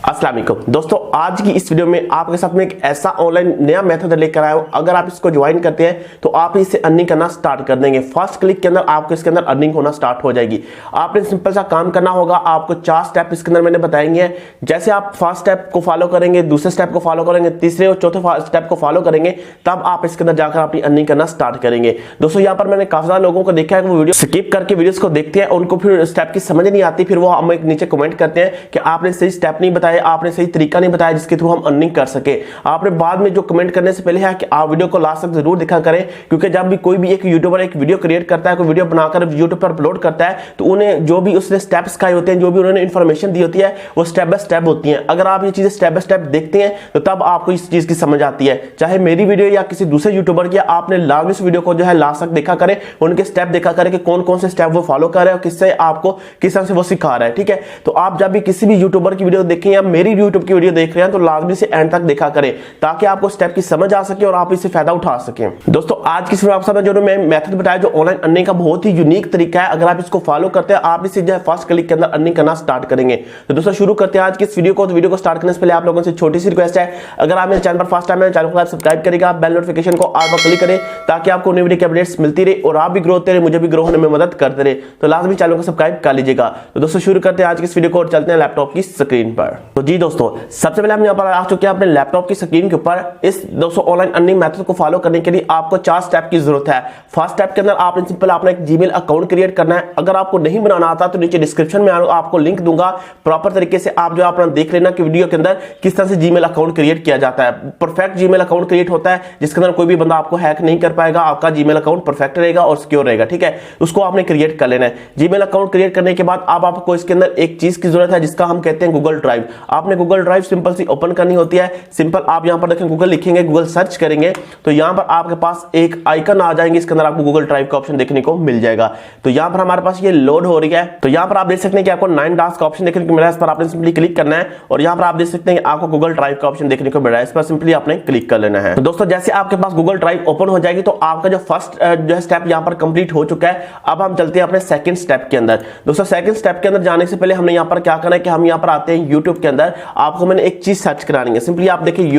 अस्सलाम वालेकुम दोस्तों, आज की इस वीडियो में आपके साथ में एक ऐसा ऑनलाइन नया मेथड लेकर आया हूं। अगर आप इसको ज्वाइन करते हैं तो आप इससे अर्निंग करना स्टार्ट कर देंगे। फर्स्ट क्लिक के अंदर आपको इसके अंदर अर्निंग होना स्टार्ट हो जाएगी। आपने सिंपल सा काम करना होगा। आपको 4 स्टेप इसके अंदर मैंने बताएंगे। जैसे आप फर्स्ट स्टेप को फॉलो करेंगे, दूसरे स्टेप को फॉलो करेंगे, तीसरे और चौथे स्टेप को फॉलो करेंगे, तब आप इसके अंदर जाकर अपनी अर्निंग करना स्टार्ट करेंगे। दोस्तों यहाँ पर मैंने काफी सारे लोगों को देखा है कि वो वीडियो स्किप करके वीडियोस को देखते हैं, उनको फिर स्टेप की समझ नहीं आती, फिर वो हमें नीचे कमेंट करते हैं कि आपने सही स्टेप नहीं बताया, आपने सही तरीका नहीं बताया जिसके थ्रू हम अर्निंग कर सके। आपने बाद में जो कमेंट करने से पहले है कि आप वीडियो को लास्ट तक जरूर देखा करें, क्योंकि जब भी कोई भी एक यूट्यूबर एक वीडियो क्रिएट करता है, कोई वीडियो बनाकर यूट्यूब पर अपलोड करता है, तो उन्हें जो भी उसने स्टेप्स सिखाए होते हैं, जो भी उन्होंने इंफॉर्मेशन दी होती है, वो स्टेप बाय स्टेप होती है। अगर आप ये चीजें स्टेप बाय स्टेप देखते हैं तो तब आपको इस चीज की समझ आती है। चाहे मेरी वीडियो या किसी दूसरे यूट्यूबर की, आपने लास्ट इस वीडियो को जो है लास्ट तक देखा करें, उनके स्टेप देखा करें कि कौन कौन से स्टेप वो फॉलो कर रहे हैं और किससे आपको किस तरह से वो सिखा रहा है। ठीक है, तो आप जब भी किसी भी यूट्यूबर की वीडियो देखें या मेरी यूट्यूब की वीडियो देख रहे हैं तो लाजमी से एंड तक देखा करें, ताकि आपको स्टेप की समझ आ सके और आप इससे फायदा उठा सकें। दोस्तों आज की वीडियो आप सब जो मैं मेथड बताया, जो ऑनलाइन अर्निंग का बहुत ही यूनिक तरीका है, अगर आप इसको फॉलो करते हैं आप इसे जो है फर्स्ट क्लिक के अंदर अर्निंग करना स्टार्ट करेंगे। तो दोस्तों शुरू करते हैं आज की इस वीडियो को। तो वीडियो को स्टार्ट करने से पहले आप लोगों से छोटी सी रिक्वेस्ट है, अगर आप मेरे चैनल पर फर्स्ट टाइम है, चैनल को सब्सक्राइब करेगा, बेल नोटिफिकेशन को ऑल पर क्लिक करें, ताकि आपको नई वीडियो की अपडेट्स मिलती रहे और आप भी ग्रो होते रहे, मुझे भी ग्रो होने में मदद करते रहे। तो लाजमी चैनल को सब्सक्राइब कर लीजिएगा। तो दोस्तों शुरू करते हैं आज की इस वीडियो को और चलते हैं लैपटॉप की स्क्रीन पर। तो जी दोस्तों, सबसे पहले हम यहाँ पर आ चुके हैं अपने लैपटॉप की स्क्रीन के ऊपर। इस दोस्तों ऑनलाइन अर्निंग मेथड को फॉलो करने के लिए आपको 4 स्टेप की जरूरत है। फर्स्ट स्टेप के अंदर आपने सिंपल अपना एक जीमेल अकाउंट क्रिएट करना है। अगर आपको नहीं बनाना आता तो नीचे डिस्क्रिप्शन में आपको लिंक दूंगा, प्रॉपर तरीके से आप जो अपना देख लेना कि वीडियो के अंदर किस तरह से जीमेल अकाउंट क्रिएट किया जाता है। परफेक्ट जीमेल अकाउंट क्रिएट होता है जिसके अंदर कोई भी बंदा आपको हैक नहीं कर पाएगा। आपका जीमेल अकाउंट परफेक्ट रहेगा और सिक्योर रहेगा। ठीक है, उसको आपने क्रिएट कर लेना है। जीमेल अकाउंट क्रिएट करने के बाद अब आपको इसके अंदर एक चीज की जरूरत है जिसका हम कहते हैं गूगल ड्राइव। आपने गूगल ड्राइव सिंपल सी ओपन करनी होती है। सिंपल आप यहां पर देखें, गूगल लिखेंगे, गूगल सर्च करेंगे तो यहां पर आपके पास एक आइकन आ जाएंगे, इसके अंदर आपको गूगल ड्राइव का ऑप्शन देखने को मिल जाएगा। तो यहां पर हमारे पास ये लोड हो रही है। तो यहां पर आप देख सकते हैं कि आपको 9 डॉट्स का ऑप्शन देखने को मिल रहा है। इस पर आपने सिंपली क्लिक करना है और यहां पर आप देख सकते हैं कि आपको गूगल ड्राइव का ऑप्शन देखने को मिल रहा है। इस पर सिंपली आपने क्लिक कर लेना है। तो दोस्तों जैसे आपके पास गूगल ड्राइव ओपन हो जाएगी तो आपका जो फर्स्ट जो है स्टेप यहां पर कंप्लीट हो चुका है। अब हम चलते हैं अपने सेकंड स्टेप के अंदर। दोस्तों सेकंड स्टेप के अंदर जाने से पहले हमने यहां पर क्या करना है कि हम यहां पर आते हैं यूट्यूब के अंदर। आपको मैंने एक चीज सर्च करानी है। सिंपली आप देखिए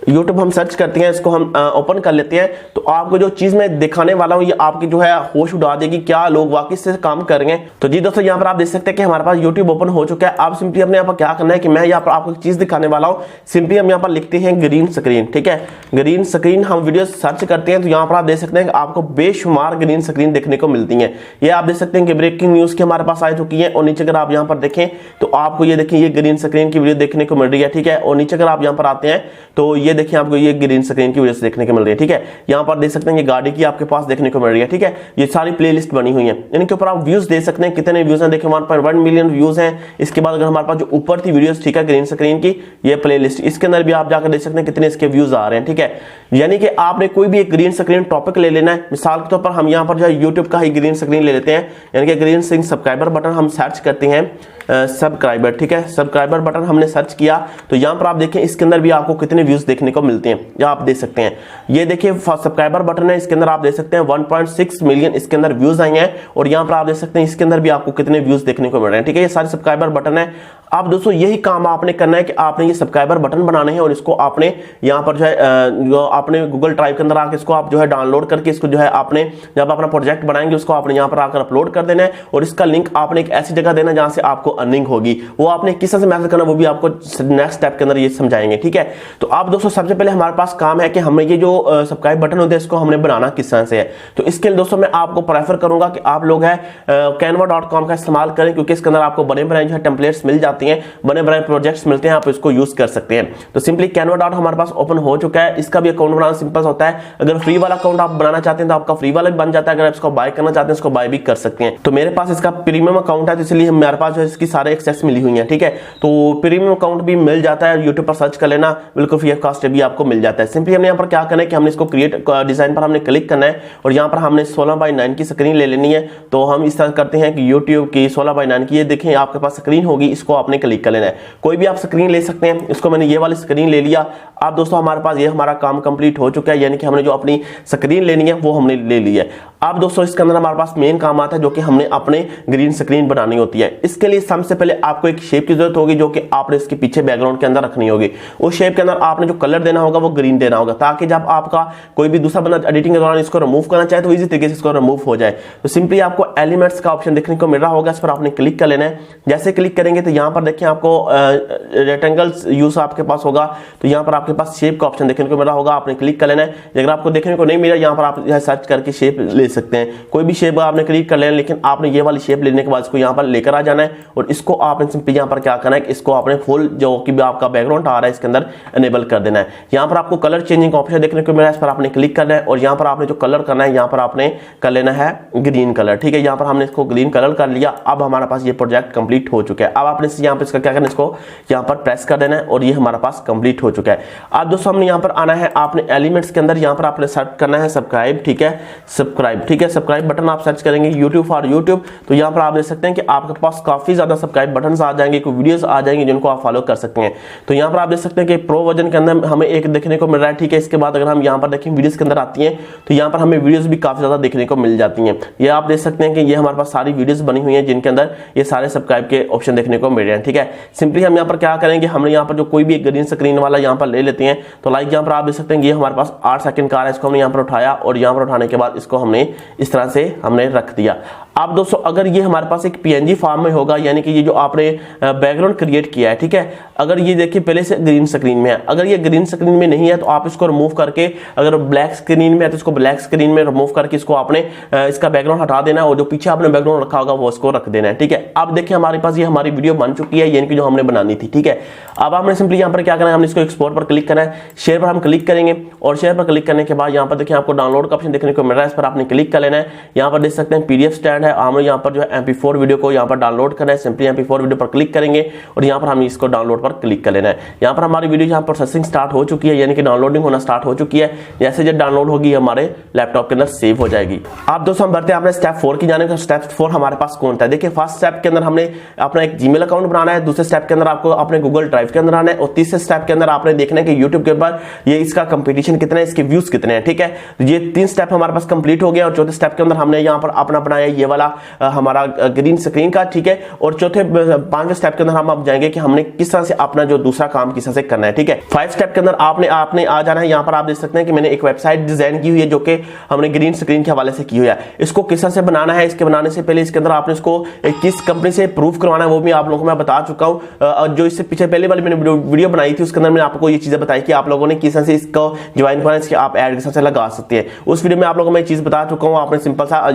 यूट्यूब हम सर्च करते हैं, इसको हम ओपन कर लेते हैं। तो आपको जो चीज मैं दिखाने वाला हूं ये आपकी जो है होश उड़ा देगी, क्या लोग वाकई से काम कर रहे हैं। तो जी दोस्तों यहाँ पर आप देख सकते हैं कि हमारे पास यूट्यूब ओपन हो चुका है। आप सिंपली अपने यहाँ पर क्या करना है कि मैं यहाँ पर आपको एक चीज दिखाने वाला हूँ। सिंपली हम यहाँ पर लिखते हैं ग्रीन स्क्रीन। ठीक है, ग्रीन स्क्रीन हम वीडियो सर्च करते हैं तो यहाँ पर आप देख सकते हैं कि आपको बेशुमार ग्रीन स्क्रीन देखने को मिलती है। ये आप देख सकते हैं कि ब्रेकिंग न्यूज की हमारे पास आ चुकी है और नीचे अगर आप यहाँ पर देखें तो आपको ये देखिए ये ग्रीन स्क्रीन की वीडियो देखने को मिल रही है। ठीक है, और नीचे अगर आप यहाँ पर आते हैं तो ये देखिए आपको ये ग्रीन स्क्रीन की वीडियो देखने को मिल रही है। ठीक है, यहां पर देख सकते हैं ये गाड़ी की आपके पास देखने को मिल रही है। ठीक है, ये सारी प्लेलिस्ट बनी हुई है, इनके ऊपर आप व्यूज दे सकते हैं। कितने व्यूज हैं देखिए, 1.1 मिलियन व्यूज हैं। इसके बाद अगर हमारे पास जो ऊपर थी वीडियोस, ठीक है, ग्रीन स्क्रीन की ये प्लेलिस्ट, इसके अंदर भी आप जाकर देख सकते हैं कितने इसके व्यूज आ रहे हैं। ठीक है, यानी कि आपने कोई भी एक ग्रीन स्क्रीन टॉपिक ले लेना है। मिसाल के तौर पर हम यहां पर जो है यूट्यूब का ही ग्रीन स्क्रीन ले लेते हैं, यानी कि ग्रीन स्क्रीन सब्सक्राइबर बटन हम सर्च करते हैं, सब्सक्राइबर। ठीक है, सब्सक्राइबर बटन हमने सर्च किया तो यहां पर आप देखें इसके अंदर भी आपको कितने व्यूज देखने को मिलते हैं। या आप देख सकते हैं ये देखिए सब्सक्राइबर बटन है, इसके अंदर आप देख सकते हैं 1.6 मिलियन इसके अंदर व्यूज आए हैं। और यहां पर आप देख सकते हैं इसके अंदर भी आपको कितने व्यूज देखने को मिल रहे हैं। ठीक है, ये सारे सब्सक्राइबर बटन है। अब दोस्तों यही काम आपने करना है कि आपने ये सब्सक्राइबर बटन बनाने हैं और इसको आपने यहां पर जो है जो आपने गूगल ड्राइव के अंदर आके इसको आप जो है डाउनलोड करके इसको जो है आपने जब अपना प्रोजेक्ट बनाएंगे उसको आपने यहां पर आकर अपलोड कर देना है और इसका लिंक आपने एक ऐसी जगह देना जहां से आपको अर्निंग होगी। वो आपने किस तरह से मैसेज करना वो भी आपको नेक्स्ट स्टेप के अंदर ये समझाएंगे। ठीक है, तो आप दोस्तों सबसे पहले हमारे पास काम है कि हमें ये जो सब्सक्राइब बटन होते हैं इसको हमने बनाना किस तरह से है। तो इसके लिए दोस्तों मैं आपको प्रेफर करूंगा कि आप लोग है canva.com का इस्तेमाल करें, क्योंकि इसके अंदर आपको बने बनाए जो है टेम्पलेट्स मिल जाती हैं, बने बनाए प्रोजेक्ट्स मिलते हैं, आप इसको यूज कर सकते हैं। तो सिंपली canva हमारे पास ओपन हो चुका है। इसका भी अकाउंट बनाना सिंपल होता है। अगर फ्री वाला अकाउंट आप बनाना चाहते हैं तो आपका फ्री वाला भी बन जाता है। अगर आप इसको बाय करना चाहते हैं इसको बाय भी कर सकते हैं। तो मेरे पास इसका प्रीमियम अकाउंट है, तो इसलिए मेरे पास जो है इसकी सारे एक्सेस मिली हुई है। ठीक है, तो प्रीमियम अकाउंट भी मिल जाता है, यूट्यूब पर सर्च कर लेना, बिल्कुल फ्री ऑफ कॉस्ट भी आपको मिल जाता है। सिंपली हमने यहाँ पर क्या करना है कि हमने इसको क्रिएट डिजाइन पर हमने क्लिक करना है और यहाँ पर हमने 16:9 की स्क्रीन ले लेनी है। तो हम इस तरह करते हैं कि यूट्यूब की 16:9 की ये देखें आपके पास स्क्रीन होगी, इसको आपने क्लिक कर लेना है। कोई भी आप स्क्रीन ले सकते हैं, इसको मैंने ये वाली स्क्रीन ले लिया। अब दोस्तों हमारे पास ये हमारा काम कंप्लीट हो चुका है, यानी कि हमने जो अपनी स्क्रीन लेनी है वो हमने ले ली है। अब दोस्तों इसके अंदर हमारे पास मेन काम आता है जो कि हमने अपने ग्रीन स्क्रीन बनानी होती है। इसके लिए सबसे पहले आपको एक शेप की जरूरत होगी जो कि आपने इसके पीछे बैकग्राउंड के अंदर रखनी होगी। उस शेप के अंदर आपने जो कलर देना होगा वो ग्रीन देना होगा, ताकि जब आपका कोई भी दूसरा बंदा एडिटिंग के दौरान इसको रिमूव करना चाहे तो इजी तरीके से इसको रिमूव हो जाए। तो सिंपली आपको एलिमेंट्स का ऑप्शन देखने को मिल रहा होगा, इस पर आपने क्लिक कर लेना है। जैसे क्लिक करेंगे तो यहाँ पर देखिए आपको रेक्टेंगल्स यूज आपके पास होगा, तो यहाँ पर आपके पास शेप का ऑप्शन देखने को मिल रहा होगा, आपने क्लिक कर लेना है। अगर आपको देखने को नहीं मिला यहाँ पर आप सर्च करके शेप ले सकते हैं, कोई भी शेप आपने क्लिक कर लेना, लेकिन आपने ये वाली शेप लेने के बाद इसको यहाँ पर लेकर आ जाना है और इसको आपने सिंपली यहाँ पर क्या करना है, इसको आपने फुल जो कि आपका बैकग्राउंड आ रहा है इसके अंदर एनेबल कर देना है। यहाँ पर आपको कलर चेंजिंग का ऑप्शन देखने को मिला है, इस पर आपने क्लिक करना है और यहाँ पर आपने जो कलर करना है यहाँ पर आपने कर लेना है ग्रीन कलर। ठीक है, यहाँ पर हमने इसको ग्रीन कलर कर लिया। अब हमारे पास ये प्रोजेक्ट कंप्लीट हो चुका है। अब आपने यहाँ पर इसका क्या करना है, इसको यहाँ पर प्रेस कर देना है और ये हमारे पास कंप्लीट हो चुका है। अब दोस्तों हमने यहाँ पर आना है, आपने एलिमेंट्स के अंदर यहाँ पर आपने सर्च करना है सब्सक्राइब। ठीक है, सब्सक्राइब। ठीक है, सब्सक्राइब बटन आप सर्च करेंगे यूट्यूब फॉर यूट्यूब, तो यहाँ पर आप देख सकते हैं कि आपके पास काफी ज्यादा सब्सक्राइब बटन आ जाएंगे, कोई वीडियोस आ जाएंगे जिनको आप फॉलो कर सकते हैं। तो यहाँ पर आप देख सकते हैं कि प्रो वर्जन के अंदर हमें एक देखने को मिल रहा है। ठीक है, इसके बाद अगर हम यहाँ पर देखें वीडियोस के अंदर आती हैं तो यहाँ पर हमें वीडियोस भी काफी ज्यादा देखने को मिल जाती हैं। ये आप देख सकते हैं कि ये हमारे पास सारी वीडियोस बनी हुई हैं जिनके अंदर ये सारे सब्सक्राइब के ऑप्शन देखने को मिल रहे हैं। ठीक है, सिंपली हम यहाँ पर क्या करेंगे, हमने यहाँ पर जो कोई भी ग्रीन स्क्रीन वाला यहाँ पर ले लेते हैं। तो लाइक यहाँ पर आप देख सकते हैं ये हमारे पास 8 सेकंड का है, इसको हमने यहाँ पर उठाया और यहाँ पर उठाने के बाद इसको हमने इस तरह से हमने रख दिया। अब दोस्तों अगर ये हमारे पास एक पीएनजी फॉर्म में होगा, यानी कि ये जो आपने बैकग्राउंड क्रिएट किया है, ठीक है, अगर ये देखिए पहले से ग्रीन स्क्रीन में है, अगर ये ग्रीन स्क्रीन में नहीं है तो आप इसको रिमूव करके, अगर ब्लैक स्क्रीन में है तो इसको ब्लैक स्क्रीन में रिमूव करके इसको आपने इसका बैकग्राउंड हटा देना है और जो पीछे आपने बैकग्राउंड रखा होगा वो इसको रख देना है। ठीक है, अब देखिए हमारे पास ये हमारी वीडियो बन चुकी है, यानी कि जो हमने बनानी थी। ठीक है, अब हमने सिंपली यहाँ पर क्या करना है, हमने इसको एक्सपोर्ट पर क्लिक करना है, शेयर पर हम क्लिक करेंगे और शेयर पर क्लिक करने के बाद यहाँ पर देखिए आपको डाउनलोड का ऑप्शन देखने को मिल रहा है, इस पर आपने क्लिक कर लेना है। यहाँ पर देख सकते हैं पीडीएफ स्टैंड है, हमें यहाँ पर जो है MP4 वीडियो को यहाँ पर डाउनलोड करना है। सिंपली MP4 वीडियो पर क्लिक करेंगे और यहाँ पर हम इसको डाउनलोड पर क्लिक कर लेना है। यहाँ पर हमारी वीडियो यहाँ प्रोसेसिंग स्टार्ट हो चुकी है, यानी कि डाउनलोडिंग होना स्टार्ट हो चुकी है। जैसे जब डाउनलोड होगी हमारे लैपटॉप के अंदर सेव हो जाएगी। अब दोस्तों हम बढ़ते हैं अपने स्टेप 4 की जाने। स्टेप 4 हमारे पास कौन था, देखिए फर्स्ट स्टेप के अंदर हमने अपना एक जीमेल अकाउंट बनाना है, दूसरे स्टेप के अंदर आपको अपने गूगल ड्राइव के अंदर आना है और तीसरे स्टेप के अंदर आपने देखना है कि यूट्यूब के ऊपर ये इसका कंपटीशन कितना है, इसके व्यूज कितने हैं। ठीक है, ये 3 स्टेप हमारे पास कंप्लीट हो गया और चौथे स्टेप के अंदर हमने यहाँ पर अपना बनाया ये वाला हमारा ग्रीन स्क्रीन का। ठीक है, और चौथे 5वें स्टेप के अंदर हम अब जाएंगे कि हमने किस तरह से अपना जो दूसरा काम किस तरह से करना है। ठीक है, 5 स्टेप के अंदर आपने आ जाना है। यहाँ पर आप देख सकते हैं कि मैंने एक वेबसाइट डिजाइन की हुई है जो कि हमने ग्रीन स्क्रीन के हवाले से की हुई है। इसको किस तरह से बनाना है, इसके बनाने से पहले इसके अंदर आपने इसको किस कंपनी से प्रूफ करवाना है वो भी आप लोगों को मैं बता चुका हूँ। जो इससे पीछे पहले वाली मैंने वीडियो बनाई थी उसके अंदर मैंने आपको ये चीजें बताई कि आप लोगों ने किस तरह से इसको ज्वाइन करना है, इसके आप एड किस तरह से लगा सकते हैं। उस वीडियो में आप लोगों को मैं चीज बता चुका हूँ। आपने सिंपल सा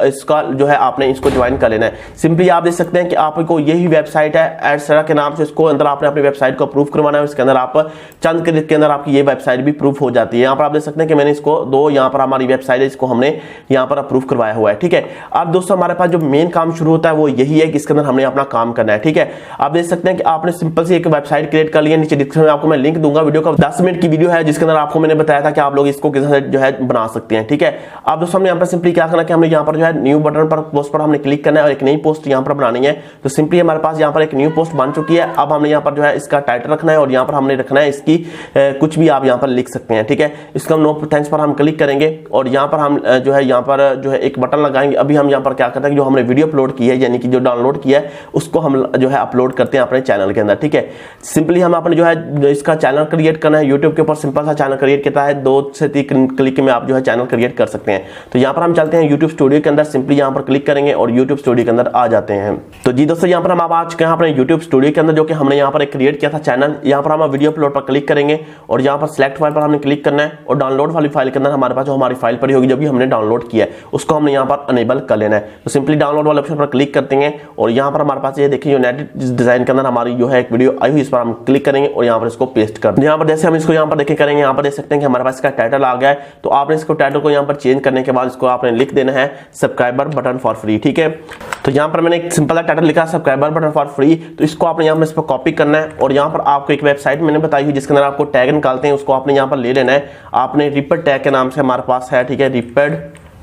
इसका जो है आपने इसको ज्वाइन कर लेना है। सिंपली आप देख सकते हैं कि आपको यही वेबसाइट है एडसरा के नाम से, इसको अंदर आपने अपनी वेबसाइट को अप्रूव करवाना है। इसके अंदर आप चंद क्लिक के अंदर आपकी ये वेबसाइट भी प्रूफ हो जाती है। यहाँ पर आप देख सकते हैं कि मैंने इसको यहाँ पर हमारी वेबसाइट है, इसको हमने यहाँ पर अप्रूव करवाया हुआ है। ठीक है, अब दोस्तों हमारे पास जो मेन काम शुरू होता है वो यही है कि इसके अंदर हमने अपना काम करना है। ठीक है, आप देख सकते हैं कि आपने सिंपल से एक वेबसाइट क्रिएट कर लिया। नीचे डिस्क्रिप्शन में आपको मैं लिंक दूंगा, वीडियो का 10 मिनट की वीडियो है जिसके अंदर आपको मैंने बताया था कि आप लोग इसको किस तरह से जो है बना सकते हैं। ठीक है, अब दोस्तों हमने यहाँ पर सिंपली क्या करना है कि हमने यहाँ पर जो है न्यू बटन पर पोस्ट पर हमने क्लिक करना है और एक नई पोस्ट यहाँ पर बनानी है। तो सिंपली हमारे पास यहाँ पर एक न्यू पोस्ट बन चुकी है। अब हमने यहाँ पर जो है इसका टाइटल रखना है और यहाँ पर हमने रखना है इसकी कुछ भी आप यहाँ पर लिख सकते हैं। ठीक है, इसका नो थैंक्स पर हम क्लिक करेंगे और यहाँ पर हम जो है यहाँ पर जो है एक बटन लगाएंगे। अभी हम यहाँ पर क्या करते हैं, जो हमने वीडियो अपलोड की है यानी कि जो डाउनलोड किया है उसको हम जो है अपलोड करते हैं अपने चैनल के अंदर। ठीक है, सिंपली हम अपने जो है इसका चैनल क्रिएट करना है। यूट्यूब के ऊपर सिंपल सा चैनल क्रिएट करता है, 2 से 3 क्लिक में आप जो है चैनल क्रिएट कर सकते हैं। तो यहाँ पर हम चलते हैं यूट्यूब स्टूडियो के अंदर, सिंपली यहाँ पर क्लिक करेंगे और यूट्यूब स्टूडियो के अंदर आ जाते हैं। तो जी दोस्तों यहाँ पर हम आ चुके हैं अपने यूट्यूब स्टूडियो के अंदर, जो कि हमने यहाँ पर एक क्रिएट किया था चैनल। यहाँ पर हम वीडियो अपलोड पर क्लिक करेंगे और यहाँ पर सिलेक्ट फाइल पर हमने क्लिक करना है और डाउनलोड वाली फाइल के अंदर हमारे पास जो हमारी फाइल पड़ी होगी जब भी हमने डाउनलोड किया है उसको हमने यहाँ पर अनेबल कर लेना है। तो सिंपली डाउनलोड वाले ऑप्शन पर क्लिक करते हैं और यहाँ पर हमारे पास ये देखिए जो नेट डिजाइन के अंदर हमारी जो है एक वीडियो आई हुई, इस पर हम क्लिक करेंगे और यहाँ पर इसको पेस्ट कर दें। यहाँ पर जैसे हम इसको यहाँ पर देखें करेंगे, यहाँ पर देख सकते हैं कि हमारे पास इसका टाइटल आ गया है। तो आपने इसको टाइटल को यहाँ पर चेंज करने के बाद इसको आपने लिख देना है सब्सक्राइबर बटन फॉर फ्री। ठीक है, तो यहाँ पर मैंने एक सिंपल टाइटल लिखा सब्सक्राइबर बटन फॉर फ्री। तो इसको आपने यहाँ पर इस पर कॉपी करना है और यहाँ पर आपको एक वेबसाइट मैंने बताई हुई जिसके अंदर आपको टैग निकालते हैं, उसको आपने यहाँ पर ले लेना है। आपने रिपेड टैग के नाम से हमारे पास है, ठीक है, रिपेड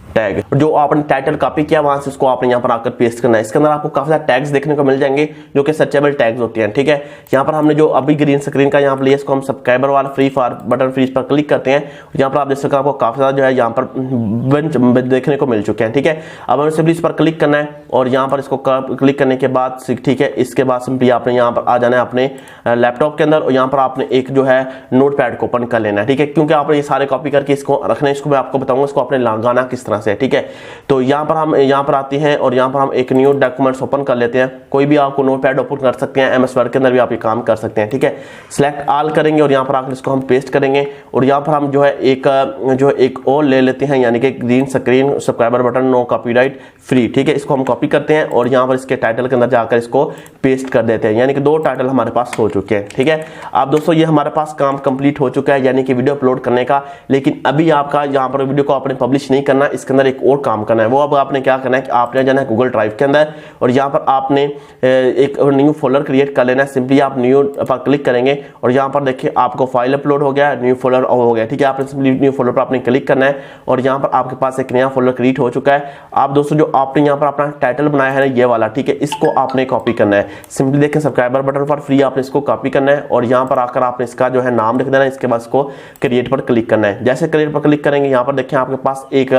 टैग, जो आपने टाइटल कॉपी किया वहां से उसको आपने यहाँ पर आकर पेस्ट करना है। इसके अंदर आपको काफी सारे टैग्स देखने को मिल जाएंगे जो कि सर्चेबल टैग्स होते हैं, ठीक है। यहाँ पर हमने जो अभी ग्रीन स्क्रीन का यहाँ पर लिया, इसको हम सब्सक्राइबर वाला फ्री फॉर बटन फ्री पर क्लिक करते हैं। यहाँ पर आप देख सकते हैं आपको काफी सारा जो है यहाँ पर देखने को मिल चुके हैं, ठीक है। अब हमें सिंपली इस पर क्लिक करना है और यहाँ पर इसको क्लिक करने के बाद, ठीक है, इसके बाद सिंपली आपने यहाँ पर आ जाना है अपने लैपटॉप के अंदर और यहाँ पर आपने एक जो है नोटपैड को ओपन कर लेना है, ठीक है। क्योंकि आपने ये सारे कॉपी करके इसको रखना है, इसको मैं आपको बताऊंगा इसको आपने लगाना किस तरह से, ठीक है। तो यहाँ पर हम यहाँ पर आते हैं और यहाँ पर हम एक न्यू डॉक्यूमेंट्स ओपन कर लेते हैं। कोई भी आपको नोटपैड ओपन कर सकते हैं, MS वर्ड के अंदर भी आप ये काम कर सकते हैं, ठीक है। सिलेक्ट ऑल करेंगे और यहाँ पर आकर इसको हम पेस्ट करेंगे और यहाँ पर हम जो है एक और ले लेते हैं, यानी कि green screen subscriber button no copyright free, ठीक है। इसको हम कॉपी करते हैं और यहाँ पर इसके टाइटल के अंदर जाकर इसको पेस्ट कर देते हैं, यानी कि 2 टाइटल हमारे पास हो चुके हैं, ठीक है। अब दोस्तों ये हमारे पास काम कंप्लीट हो चुका है, यानी कि वीडियो अपलोड करने का। लेकिन अभी आपका यहाँ पर वीडियो को आपने पब्लिश नहीं करना, इसके अंदर एक और काम करना है। वो अब आपने क्या करना है कि आपने जाना है गूगल ड्राइव के अंदर और यहाँ पर आपने एक न्यू फोल्डर क्रिएट कर लेना है। सिंपली आप न्यू पर क्लिक करेंगे और यहाँ पर देखिए आपको फाइल अपलोड हो गया, न्यू फोल्डर हो गया, ठीक है। आपने सिंपली न्यू फोल्डर पर आपने क्लिक करना है और यहाँ पर आपके पास एक नया फोल्डर क्रिएट हो चुका है। आप दोस्तों जो आपने यहाँ पर अपना टाइटल बनाया है ना ये वाला, ठीक है, इसको आपने कॉपी करना है। सिंपली देखें सब्सक्राइबर बटन पर फ्री आपने इसको कॉपी करना है और यहाँ पर आकर आपने इसका जो है नाम लिख देना है। इसके बाद इसको क्रिएट पर क्लिक करना है। जैसे क्रिएट पर क्लिक करेंगे यहाँ पर देखें आपके पास एक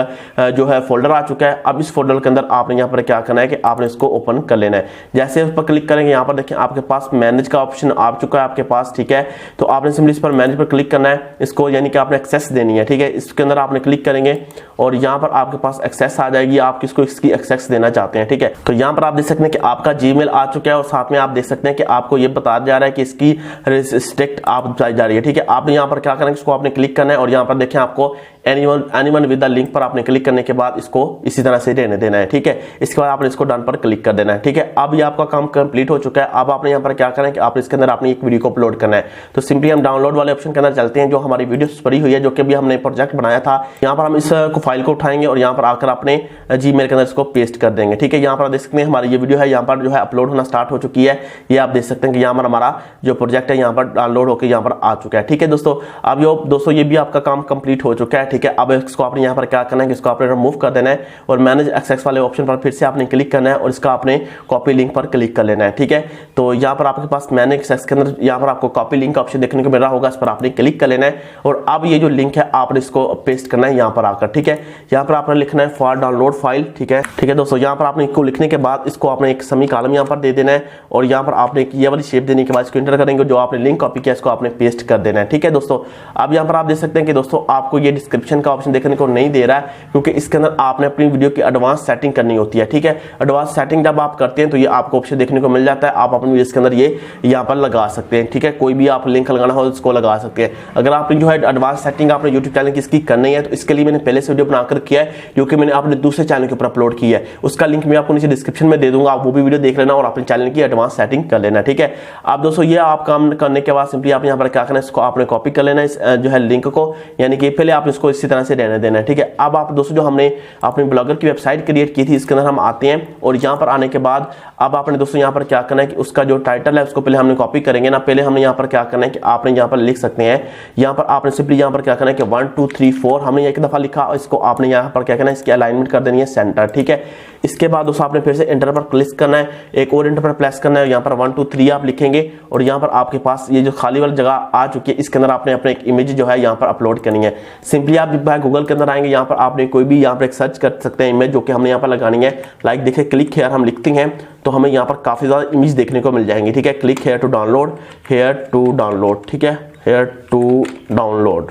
जो है फोल्डर आ चुका है। अब इस फोल्डर के अंदर आपने यहाँ पर क्या करना है कि आपने इसको ओपन कर लेना है। जैसे उस पर क्लिक करेंगे यहाँ पर देखें आपके पास मैनेज का ऑप्शन आ चुका है आपके पास, ठीक है। तो आपने सिंपली इस पर मैनेज पर क्लिक करना है, इसको यानी कि आपने एक्सेस देनी है, ठीक है। इसके अंदर आपने क्लिक करेंगे और यहाँ पर आपके पास एक्सेस आ जाएगी, आप किसको इसकी एक्सेस देना चाहते हैं, ठीक है। तो यहाँ पर आप देख सकते हैं कि आपका जीमेल आ चुका है और साथ में आप देख सकते हैं कि आपको ये बता जा रहा है कि इसकी रिस्ट्रिक्ट आप जा रही है, ठीक है। आपने यहाँ पर क्या करना है, इसको आपने क्लिक करना है और यहाँ पर देखें आपको एनीवन विद द लिंक पर आपने क्लिक करने के बाद इसको इसी तरह से रहने देना है, ठीक है। इसके बाद आपने इसको डन पर क्लिक कर देना है, ठीक है। अब ये आपका काम कंप्लीट हो चुका है। अब आपने यहाँ पर क्या करना है कि आप इसके अंदर आपने एक वीडियो को अपलोड करना है। तो सिंपली हम डाउनलोड वाले ऑप्शन के अंदर चलते हैं, जो हमारी वीडियो पड़ी हुई है, जो कि अभी हमने प्रोजेक्ट बनाया था। यहाँ पर हम इस फाइल को उठाएंगे और यहाँ पर आकर अपने जीमेल के अंदर इसको पेस्ट कर देंगे, ठीक है। यहाँ पर देख सकते हैं हमारी ये वीडियो है, यहाँ पर जो है अपलोड होना स्टार्ट हो चुकी है। ये आप देख सकते हैं कि यहाँ पर हमारा जो प्रोजेक्ट है यहाँ पर डाउनलोड होकर यहाँ पर आ चुका है, ठीक है दोस्तों। अब दोस्तों ये भी आपका काम कंप्लीट हो चुका है, ठीक है। अब इसको आपने यहाँ पर क्या करना है कि इसको आपने रिमूव कर देना है और मैनेज एक्सेस वाले ऑप्शन पर फिर से आपने क्लिक करना है और इसका आपने कॉपी लिंक पर क्लिक कर लेना है, ठीक है। तो यहाँ पर आपके पास मैनेज एक्सेस के अंदर यहाँ पर आपको कॉपी लिंक का ऑप्शन देखने को मिल रहा होगा, इस पर आपने क्लिक कर लेना है और अब ये जो लिंक है आपने इसको पेस्ट करना है यहाँ पर आकर, ठीक है। यहाँ पर आपने लिखना है फॉर डाउनलोड फाइल, ठीक है दोस्तों। यहाँ पर आपने इसको लिखने के बाद इसको आपने एक सेमी कॉलम यहाँ पर दे देना है और यहाँ पर आपने ये वाली शेप देने के बाद इसको एंटर करेंगे, जो आपने लिंक कॉपी किया इसको आपने पेस्ट कर देना है, ठीक है दोस्तों। अब यहाँ पर आप देख सकते हैं कि दोस्तों आपको ये डिस्क्रिप्शन का ऑप्शन देखने को नहीं दे रहा है, क्योंकि इसके अंदर आपने अपनी वीडियो की एडवांस सेटिंग करनी होती है, ठीक है। एडवांस सेटिंग जब आप करते हैं तो ये आपको ऑप्शन देखने को मिल जाता है, आप अपनी वीडियो के अंदर ये यहाँ पर लगा सकते हैं, ठीक है। कोई भी आप लिंक लगाना हो इसको लगा सकते हैं। अगर आपने जो है एडवांस सेटिंग अपने यूट्यूब चैनल की इसकी करनी है तो इसके लिए मैंने पहले से वीडियो बनाकर किया है, जो कि मैंने अपने दूसरे चैनल के ऊपर अपलोड किया है। उसका लिंक मैं आपको नीचे डिस्क्रिप्शन में दे दूंगा, आप वो भी वीडियो देख लेना और अपने चैनल की एडवांस सेटिंग कर लेना, ठीक है। अब दोस्तों ये आप काम करने के बाद सिंपली आप यहाँ पर क्या करना है, इसको आपने कॉपी कर लेना है जो है लिंक को, यानी कि पहले आप इसको इसी तरह से रहने देना है, ठीक है। अब आप दोस्तों जो हमने अपने ब्लॉगर की वेबसाइट क्रिएट की थी इसके अंदर हम आते हैं और यहाँ पर आने के बाद अब आपने दोस्तों यहाँ पर क्या करना है कि उसका जो टाइटल है उसको पहले हमने कॉपी करेंगे ना। पहले हमने यहाँ पर क्या करना है कि आपने यहाँ पर लिख सकते हैं, यहाँ पर आपने सिंपली यहाँ पर क्या करना है कि 1 2 3 4 हमने एक दफा लिखा और इसको आपने यहाँ पर क्या करना है, इसकी अलाइनमेंट कर देनी है सेंटर, ठीक है। इसके बाद दोस्तों आपने फिर से एंटर पर क्लिक करना है, एक और एंटर पर प्रेस करना है, यहाँ पर 1 2 3 आप लिखेंगे और यहाँ पर आपके पास ये जो खाली वाली जगह आ चुकी है इसके अंदर आपने अपने एक इमेज जो है यहाँ पर अपलोड करनी है। सिंपली आप गूगल के अंदर आएंगे, यहाँ पर आपने कोई भी यहाँ पर एक सर्च कर सकते हैं इमेज, जो कि हमने यहाँ पर लगानी है। लाइक देखिए क्लिक हेयर हम लिखते हैं तो हमें यहाँ पर काफी ज्यादा इमेज देखने को मिल जाएंगी, ठीक है। क्लिक हेयर टू डाउनलोड, ठीक है, हेयर टू डाउनलोड,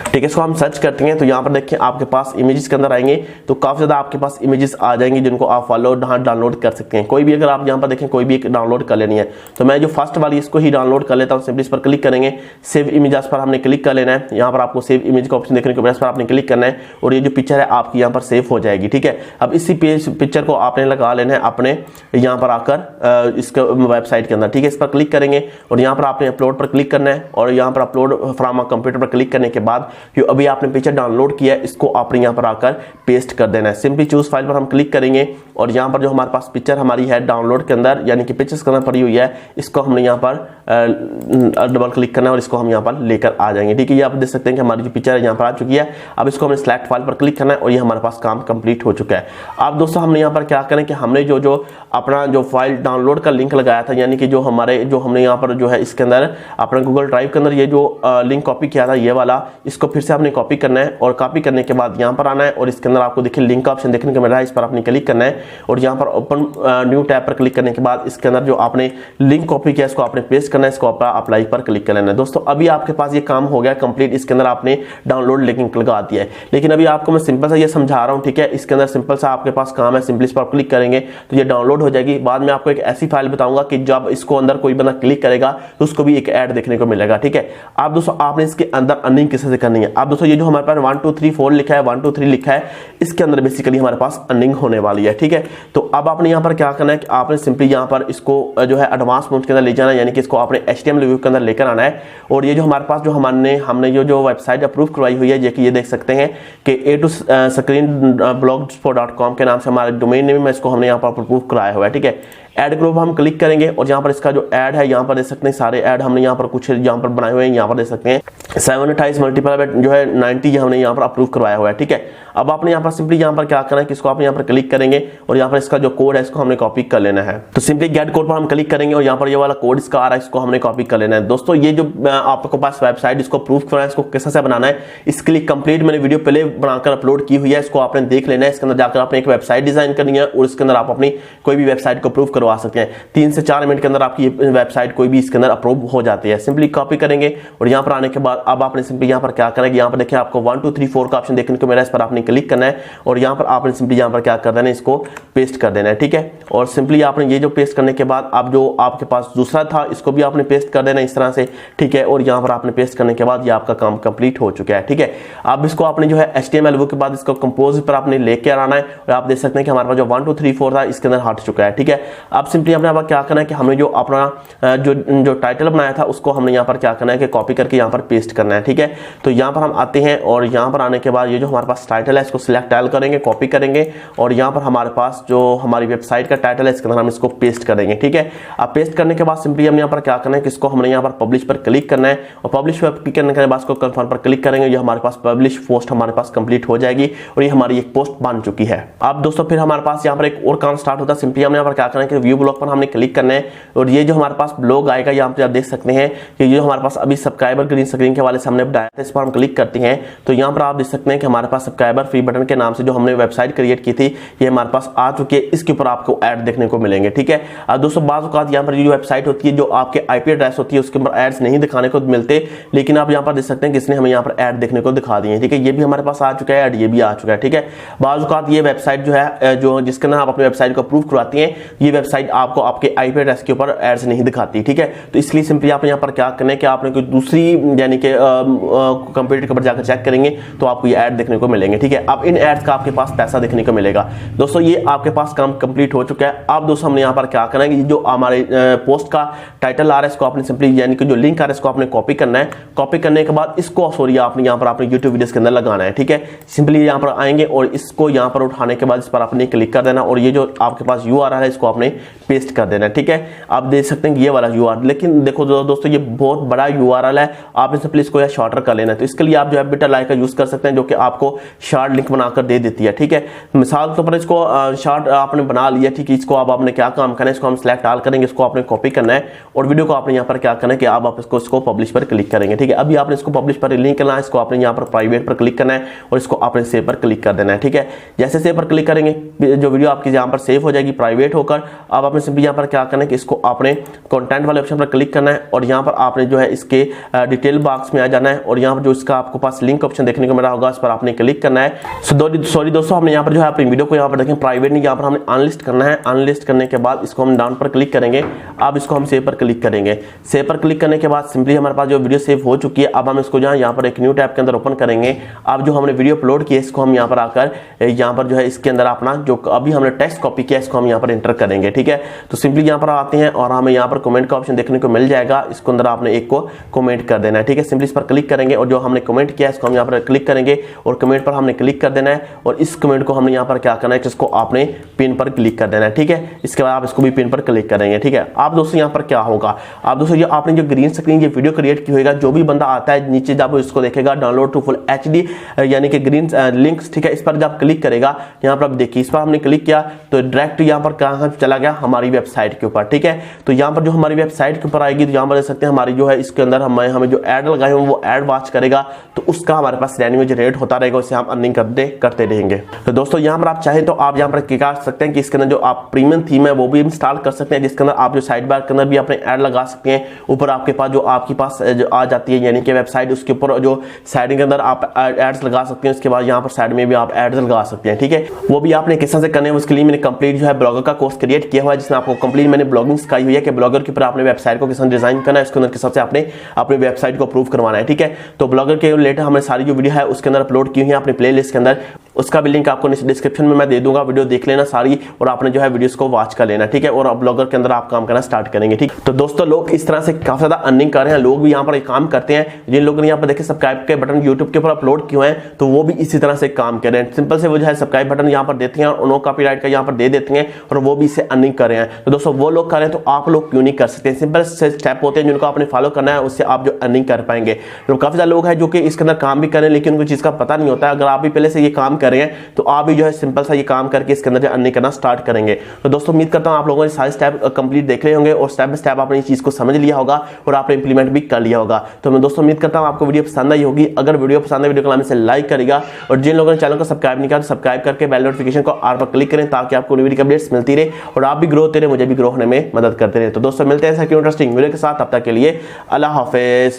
ठीक है। इसको हम सर्च करते हैं तो यहाँ पर देखिए आपके पास इमेजेस के अंदर आएंगे तो काफी ज्यादा आपके पास इमेजेस आ जाएंगी, जिनको आप फॉलो डाउनलोड कर सकते हैं। कोई भी अगर आप यहाँ पर देखें कोई भी एक डाउनलोड कर लेनी है तो मैं जो फर्स्ट वाली इसको ही डाउनलोड कर लेता हूँ। सिंपली इस पर क्लिक करेंगे, सेव इमेजेस पर हमने क्लिक कर लेना है। यहाँ पर आपको सेव इमेज का ऑप्शन देखने को मिला, इस पर आपने क्लिक करना है और ये जो पिक्चर है आपकी यहाँ पर सेव हो जाएगी, ठीक है। अब इसी पिक्चर को आपने लगा लेना है अपने यहाँ पर आकर इसके वेबसाइट के अंदर, ठीक है। इस पर क्लिक करेंगे और यहाँ पर आपने अपलोड पर क्लिक करना है और यहाँ पर अपलोड फ्रॉम कंप्यूटर पर क्लिक करने के बाद जो अभी आपने पिक्चर डाउनलोड किया है इसको आपने यहाँ पर आकर पेस्ट कर देना है। सिंपली चूज फाइल पर हम क्लिक करेंगे और यहाँ पर जो हमारे पास पिक्चर हमारी है डाउनलोड के अंदर, यानी कि पिक्चर्स के अंदर पड़ी हुई है, इसको हमने यहाँ पर डबल क्लिक करना है और इसको हम यहाँ पर लेकर आ जाएंगे। ठीक है, ये आप देख सकते हैं कि हमारी जो पिक्चर है यहाँ पर आ चुकी है। अब इसको हमें सिलेक्ट फाइल पर क्लिक करना है और ये हमारे पास काम कंप्लीट हो चुका है। अब दोस्तों हमने यहाँ पर क्या करें कि हमने जो अपना जो फाइल डाउनलोड का लिंक लगाया था, यानी कि जो हमने यहाँ पर जो है इसके अंदर अपना गूगल ड्राइव के अंदर ये जो लिंक कॉपी किया था ये वाला, इसको फिर से आपने कॉपी करना है और कॉपी करने के बाद यहाँ पर आना है और इसके अंदर आपको देखिए लिंक का ऑप्शन देखने को मिल रहा है, इस पर आपने क्लिक करना है और यहाँ पर ओपन न्यू टैब पर क्लिक करने के बाद इसके अंदर जो आपने लिंक कॉपी किया इसको आपने पेस्ट करना है, इसको अप्लाई पर क्लिक कर लेना है। दोस्तों अभी आपके पास ये काम हो गया कंप्लीट, इसके अंदर आपने डाउनलोड लिंक लगा दिया है। लेकिन अभी आपको मैं सिंपल सा ये समझा रहा हूँ, ठीक है, इसके अंदर सिंपल सा आपके पास काम है, सिंपली इस पर क्लिक करेंगे तो ये डाउनलोड हो जाएगी। बाद में आपको एक ऐसी फाइल बताऊंगा कि जब इसको अंदर कोई बंदा क्लिक करेगा तो उसको भी एक ऐड देखने को मिलेगा। ठीक है, आप दोस्तों आपने इसके अंदर अर्निंग किस तरह से करनी है। आप दोस्तों ये जो हमारे पास 1 2 3 4 लिखा है, 1 2 3 लिखा है, इसके अंदर बेसिकली हमारे पास अर्निंग होने वाली है। ठीक है, तो अब आपने यहाँ पर क्या करना है कि आपने सिंपली यहाँ पर इसको जो है एडवांस मोड के अंदर ले जाना है, यानी कि इसको आपने HTML व्यू के अंदर लेकर आना है। और ये जो हमारे पास जो हमने जो वेबसाइट अप्रूव करवाई हुई है, ये देख सकते हैं कि a2screenblogspot.com के नाम से हमारे डोमेन नेम में इसको हमने यहाँ पर अप्रूव कराया हुआ है। ठीक है, ऐड ग्रुप हम क्लिक करेंगे और यहाँ पर इसका जो ऐड है यहाँ पर देख सकते हैं, सारे ऐड हमने यहाँ पर कुछ यहाँ पर बनाए हुए हैं, यहाँ पर देख सकते हैं 728 मल्टीपल जो है 90 हमने यहाँ पर अप्रूव करवाया हुआ है। ठीक है, अब आपने यहाँ पर सिंपली यहाँ पर क्या करना है कि इसको आप यहाँ पर क्लिक करेंगे और यहाँ पर इसका जो कोड है इसको हमने कॉपी कर लेना है। तो सिंपली गेट कोड पर हम क्लिक करेंगे और यहाँ पर ये वाला कोड इसका आ रहा है, इसको हमने कॉपी कर लेना है। दोस्तों ये जो आपके पास वेबसाइट इसको अप्रूव करना है, इसको किस तरह से बनाना है, इसके लिए कंप्लीट मैंने वीडियो पहले बनाकर अपलोड की हुई है, इसको आपने देख लेना है। इसके अंदर जाकर आपने एक वेबसाइट डिजाइन करनी है और इसके अंदर आप अपनी कोई भी वेबसाइट को अप्रूव करवा सकते हैं। 3 से 4 मिनट के अंदर आपकी वेबसाइट कोई भी इसके अंदर अप्रूव हो जाती है। सिंपली कॉपी करेंगे और यहाँ पर आने के बाद अब आपने सिंपली यहाँ पर क्या करेंगे, यहाँ पर देखिए आपको 1 2 3 4 का ऑप्शन देखने को मिला है, इस पर आपने क्लिक करना है और यहाँ पर आपने सिंपली यहाँ पर क्या कर देना है, इसको पेस्ट कर देना है। ठीक है, और सिंपली आपने ये जो पेस्ट करने के बाद अब जो आपके पास दूसरा था इसको भी आपने पेस्ट कर देना इस तरह से। ठीक है, और यहाँ पर आपने पेस्ट करने के बाद ये आपका काम कंप्लीट हो चुका है। ठीक है, अब इसको आपने जो है HTML व्यू के बाद इसको कंपोज पर आपने लेके आना है और आप देख सकते हैं कि हमारे पास जो 1 2 3 4 था इसके अंदर हट चुका है। ठीक है, अब सिंपली हमने अब क्या करना है कि हमने जो अपना जो टाइटल बनाया था उसको हमने यहाँ पर क्या करना है कि कॉपी करके यहाँ पर पेस्ट करना है। ठीक है, तो यहाँ पर हम आते हैं और यहाँ पर आने के बाद ये जो हमारे पास टाइटल है इसको सिलेक्ट करेंगे, कॉपी करेंगे और यहाँ पर हमारे पास जो हमारी वेबसाइट का टाइटल है इसके अंदर हम इसको पेस्ट करेंगे। ठीक है, अब पेस्ट करने के बाद सिंपली हमने यहाँ पर क्या करना है कि इसको हमने यहाँ पर पब्लिश पर क्लिक करना है और पब्लिश पर क्लिक करने के बाद इसको कंफर्म पर क्लिक करेंगे। ये हमारे पास पब्लिश पोस्ट हमारे पास कंप्लीट हो जाएगी और ये हमारी एक पोस्ट बन चुकी है। अब दोस्तों फिर हमारे पास यहाँ पर एक और काम स्टार्ट होता है। सिंपली हमने यहाँ पर क्या करना है कि व्यू ब्लॉग पर हमने क्लिक करना है और ये जो हमारे पास ब्लॉग आएगा यहाँ पर आप देख सकते हैं कि ये हमारे पास अभी सब्सक्राइबर ग्रीन स्क्रीन के वाले सामने बताया था, इस पर हम क्लिक करते हैं तो यहाँ पर आप देख सकते हैं कि हमारे पास सब्सक्राइबर फ्री बटन के नाम से जो हमने वेबसाइट क्रिएट की थी ये हमारे पास आ चुकी है। इसके ऊपर आपको ऐड देखने को मिलेंगे। ठीक है, अब दोस्तों बाज़ औक़ात यहाँ पर ये जो वेबसाइट होती है जो आपके IP एड्रेस होती है उसके ऊपर एड्स नहीं दिखाने को मिलते, लेकिन आप यहाँ पर देख सकते हैं कि इसने हमें यहाँ पर ऐड देखने को दिखा दिए। ठीक है, ये भी हमारे पास आ चुका है ऐड, ये भी आ चुका है। ठीक है, बाज़ औक़ात ये वेबसाइट जो है जो जिसके अंदर आप अपनी वेबसाइट को अप्रूव करवाती हैं ये वेबसाइट आपको आपके IP एड्रेस के ऊपर एड्स नहीं दिखाती। ठीक है, तो इसलिए सिंपली आप यहाँ पर क्या करना है कि आपने कोई दूसरी यानी कि कंप्यूटर के ऊपर जाकर चेक करेंगे तो आपको ये ऐड देखने को मिलेंगे। ठीक है, अब इन एड्स का आपके पास पैसा देखने को मिलेगा। दोस्तों ये आपके पास काम कंप्लीट हो चुका है। अब दोस्तों हमने यहाँ पर क्या करना है कि जो हमारे पोस्ट का टाइटल आ रहा है इसको आपने सिंपली यानी कि जो लिंक आ रहा है इसको आपने कॉपी करना है। कॉपी करने के बाद इसको सॉरी आपने यहाँ पर अपने यूट्यूब वीडियोस के अंदर लगाना है। ठीक है, सिंपली यहाँ पर आएंगे और इसको यहाँ पर उठाने के बाद इस पर आपने क्लिक कर देना और ये जो आपके पास URL है इसको आपने पेस्ट कर देना है। ठीक है, आप देख सकते हैं कि ये वाला URL, लेकिन देखो दोस्तों ये बहुत बड़ा URL है, आपने सिंपली इसको या शॉर्टर कर लेना है। तो इसके लिए आप जो है बिटरलाई का यूज कर सकते हैं जो कि आपको शार्ट लिंक बनाकर दे देती है। ठीक है, मिसाल के ऊपर इसको शार्ट आपने बना लिया। ठीक है, इसको अब आपने क्या काम करना है, इसको हम सिलेक्ट आल करेंगे, इसको आपने कॉपी करना है और वीडियो को आपने यहाँ पर क्या करना है कि आप इसको पब्लिश पर क्लिक करेंगे। ठीक है, अभी आपने इसको पब्लिश पर लिंक करना है, इसको आपने यहाँ पर प्राइवेट पर क्लिक करना है और इसको आपने सेव पर क्लिक कर देना है। ठीक है, जैसे सेव पर क्लिक करेंगे जो वीडियो आपकी यहाँ पर सेव हो जाएगी प्राइवेट होकर। अब आपने सिंपली यहाँ पर क्या करना है कि इसको आपने कंटेंट वाले ऑप्शन पर क्लिक करना है और यहाँ पर आपने जो है इसके डिटेल बॉक्स में आ जाना है और यहाँ पर जो इसका आपको पास लिंक ऑप्शन देखने को मिला होगा इस पर आपने क्लिक करना है। सॉरी दोस्तों, हमने यहाँ पर जो है अपनी वीडियो को यहाँ पर देखें प्राइवेट नहीं, यहाँ पर हमने अनलिस्ट करना है। अनलिस्ट करने के बाद इसको हम डाउन पर क्लिक करेंगे। अब इसको हम सेव पर क्लिक करेंगे। सेव पर क्लिक करने के बाद सिंपली हमारे पास जो वीडियो सेव हो चुकी है अब हम इसको यहाँ पर एक न्यू टैब के अंदर ओपन करेंगे। अब जो हमने वीडियो अपलोड किया इसको हम यहाँ पर आकर यहाँ पर जो है इसके अंदर अपना जो अभी हमने टेक्स्ट कॉपी किया इसको हम यहाँ पर एंटर करेंगे। ठीक है। तो सिंपली यहाँ पर आते हैं और हमें यहाँ पर कमेंट का ऑप्शन देखने को मिल जाएगा, इसको अंदर आपने एक को कमेंट कर देना है, ठीक है। सिंपली इस पर क्लिक करेंगे और जो हमने कमेंट किया इसको हम यहाँ पर क्लिक करेंगे और कमेंट पर हमने क्लिक कर देना है और इस कमेंट को हमने यहाँ पर क्या करना है, इसको आपने पिन पर क्लिक कर देना है, ठीक है। इसके बाद आप इसको भी पिन पर क्लिक करेंगे, ठीक है। आप दोस्तों यहाँ पर क्या होगा, आप दोस्तों ये आपने जो ग्रीन स्क्रीन ये वीडियो क्रिएट की होगा, जो भी बंदा आता है नीचे जब इसको देखेगा डाउनलोड टू फुल HD यानी कि ग्रीन लिंक्स, ठीक है। इस पर जब क्लिक करेगा यहाँ पर आप देखिए, इस पर हमने क्लिक किया तो डायरेक्ट यहाँ पर कहाँ चला गया, हमारी वेबसाइट के ऊपर, ठीक है। तो यहाँ पर जो हमारी वेबसाइट के ऊपर आएगी तो यहाँ पर देख सकते हैं हमारी जो है इसके अंदर हमें जो ऐड लगाए हैं वो ऐड वॉच करेगा, तो उसका हमारे पास रेवेन्यू रेट होता रहेगा, उससे हम अर्निंग करते रहेंगे। तो दोस्तों यहाँ पर आप चाहें तो आप यहाँ पर क्या कर सकते हैं कि इसके अंदर जो आप प्रीमियम थीम है वो भी इंस्टॉल कर सकते हैं, जिसके अंदर आप जो साइड बार के अंदर भी अपने ऐड लगा सकते हैं। ऊपर आपके पास जो आपके पास जो आ जाती है यानी कि वेबसाइट, उसके ऊपर जो साइड के अंदर आप एड्स लगा सकते हैं, उसके बाद यहाँ पर साइड में भी आप एड्स लगा सकते हैं, ठीक है। वो भी आपने किस तरह से करने हैं उसके लिए मैंने कंप्लीट जो है ब्लॉगर का कोर्स क्रिएट किया हुआ है, जिसमें आपको कंप्लीट मैंने ब्लॉगिंग सिखाई हुई है कि ब्लॉगर के ऊपर आपने वेबसाइट को किस तरह डिजाइन करना है, उसके अंदर किस तरह से आपने अपनी वेबसाइट को अप्रूव करवाना है, ठीक है। तो ब्लॉगर के रिलेटेड हमने सारी जो वीडियो है उसके अंदर अपलोड की हुई है अपनी प्लेलिस्ट के अंदर, उसका भी लिंक आपको डिस्क्रिप्शन में मैं दे दूंगा, वीडियो देख लेना सारी और आपने जो है वीडियोस को वॉच कर लेना, ठीक है। और अब ब्लॉगर के अंदर आप काम करना स्टार्ट करेंगे, ठीक। तो दोस्तों लोग इस तरह से काफी ज्यादा अर्निंग कर रहे हैं, लोग भी यहाँ पर एक काम करते हैं, जिन लोगों ने यहाँ पर देखे सब्सक्राइब के बटन यूट्यूब के ऊपर अपलोड किए हैं तो वो भी इसी तरह से काम कर रहे हैं। सिंपल से वो जो है सब्सक्राइब बटन यहाँ पर देते हैं और नो कॉपीराइट का यहाँ पर दे देते हैं और वो भी इससे अर्निंग कर रहे हैं। तो दोस्तों वो लोग कर रहे हैं तो आप लोग क्यों नहीं कर सकते, सिंपल से स्टेप होते हैं जिनको आपने फॉलो करना है, उससे आप जो अर्निंग कर पाएंगे। तो काफी ज्यादा लोग हैं जो कि इसके अंदर काम भी करें लेकिन उनको चीज का पता नहीं होता है। अगर आप भी पहले से ये काम कर रहे हैं तो आप भी जो है सिंपल सा ये काम करके इसके अंदर अर्निंग करना स्टार्ट करेंगे। तो दोस्तों उम्मीद करता हूं आप लोगों ने सारे स्टेप कंप्लीट देख रहे होंगे और स्टेप बाय स्टेप आपने इस चीज को समझ लिया होगा और आपने इंप्लीमेंट भी कर लिया होगा। तो मैं दोस्तों उम्मीद करता हूं आपको वीडियो पसंद आई होगी। अगर वीडियो पसंद है वीडियो को लाने से लाइक करेगा और जिन लोगों ने चैनल को सब्सक्राइब नहीं किया तो सब्सक्राइब करके बेल नोटिफिकेशन को ऑल पर क्लिक करें ताकि आपको वीडियो की अपडेट्स मिलती रहे और आप भी ग्रो होते रहे, मुझे भी ग्रो होने में मदद करते रहे। तो दोस्तों मिलते हैं ऐसा इंटरेस्टिंग वीडियो के साथ, तब तक के लिए अल्लाह हाफिज।